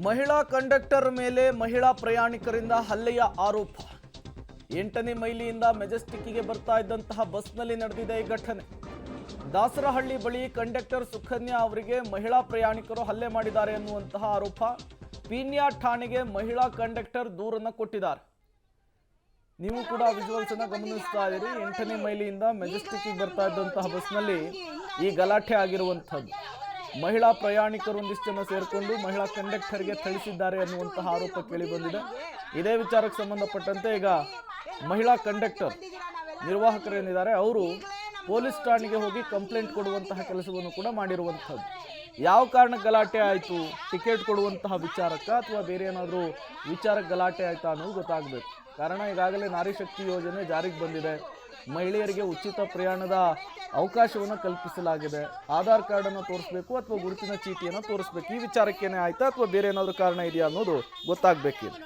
ಮಹಿಳಾ ಕಂಡಕ್ಟರ್ ಮೇಲೆ ಮಹಿಳಾ ಪ್ರಯಾಣಿಕರಿಂದ ಹಲ್ಲೆಯ ಆರೋಪ. 8ನೇ ಮೈಲಿಯಿಂದ ಮೆಜೆಸ್ಟಿಕ್ಗೆ ಬರ್ತಾ ಇದ್ದಂತಹ ಬಸ್ನಲ್ಲಿ ನಡೆದಿದೆ ಈ ಘಟನೆ. ದಾಸರಹಳ್ಳಿ ಬಳಿ ಕಂಡಕ್ಟರ್ ಸುಕನ್ಯಾ ಅವರಿಗೆ ಮಹಿಳಾ ಪ್ರಯಾಣಿಕರು ಹಲ್ಲೆ ಮಾಡಿದ್ದಾರೆ ಎನ್ನುವಂತಹ ಆರೋಪ. ಪೀಣ್ಯ ಠಾಣೆಗೆ ಮಹಿಳಾ ಕಂಡಕ್ಟರ್ ದೂರನ್ನು ಕೊಟ್ಟಿದ್ದಾರೆ. ನೀವು ಕೂಡ ವಿಜುವಲ್ಸ್ ಅನ್ನು ಗಮನಿಸ್ತಾ ಇದ್ದೀರಿ. 8ನೇ ಮೈಲಿಯಿಂದ ಮೆಜೆಸ್ಟಿಕ್ಗೆ ಬರ್ತಾ ಇದ್ದಂತಹ ಬಸ್ನಲ್ಲಿ ಈ ಗಲಾಟೆ ಆಗಿರುವಂಥದ್ದು. ಮಹಿಳಾ ಪ್ರಯಾಣಿಕರು ಒಂದಿಷ್ಟನ್ನು ಸೇರಿಕೊಂಡು ಮಹಿಳಾ ಕಂಡಕ್ಟರ್ಗೆ ಥಳಿಸಿದ್ದಾರೆ ಅನ್ನುವಂತಹ ಆರೋಪ ಕೇಳಿ ಬಂದಿದೆ. ಇದೇ ವಿಚಾರಕ್ಕೆ ಸಂಬಂಧಪಟ್ಟಂತೆ ಈಗ ಮಹಿಳಾ ಕಂಡಕ್ಟರ್ ನಿರ್ವಾಹಕರೇನಿದ್ದಾರೆ ಅವರು ಪೊಲೀಸ್ ಠಾಣೆಗೆ ಹೋಗಿ ಕಂಪ್ಲೇಂಟ್ ಕೊಡುವಂತಹ ಕೆಲಸವನ್ನು ಕೂಡ ಮಾಡಿರುವಂಥದ್ದು. ಯಾವ ಕಾರಣಕ್ಕೆ ಗಲಾಟೆ ಆಯಿತು, ಟಿಕೆಟ್ ಕೊಡುವಂತಹ ವಿಚಾರಕ್ಕೆ ಅಥವಾ ಬೇರೆ ಏನಾದರೂ ವಿಚಾರಕ್ಕೆ ಗಲಾಟೆ ಆಯ್ತಾ ಅನ್ನೋದು ಗೊತ್ತಾಗಬೇಕು. ಕಾರಣ ಈಗಾಗಲೇ ನಾರಿ ಶಕ್ತಿ ಯೋಜನೆ ಜಾರಿಗೆ ಬಂದಿದೆ. ಮಹಿಳೆಯರಿಗೆ ಉಚಿತ ಪ್ರಯಾಣದ ಅವಕಾಶವನ್ನು ಕಲ್ಪಿಸಲಾಗಿದೆ. ಆಧಾರ್ ಕಾರ್ಡನ್ನು ತೋರಿಸಬೇಕು ಅಥವಾ ಗುರುತಿನ ಚೀಟಿಯನ್ನು ತೋರಿಸಬೇಕು. ಈ ವಿಚಾರಕ್ಕೇನೆ ಆಯ್ತಾ ಅಥವಾ ಬೇರೆ ಏನಾದರೂ ಕಾರಣ ಇದೆಯಾ ಅನ್ನೋದು ಗೊತ್ತಾಗಬೇಕಿದೆ.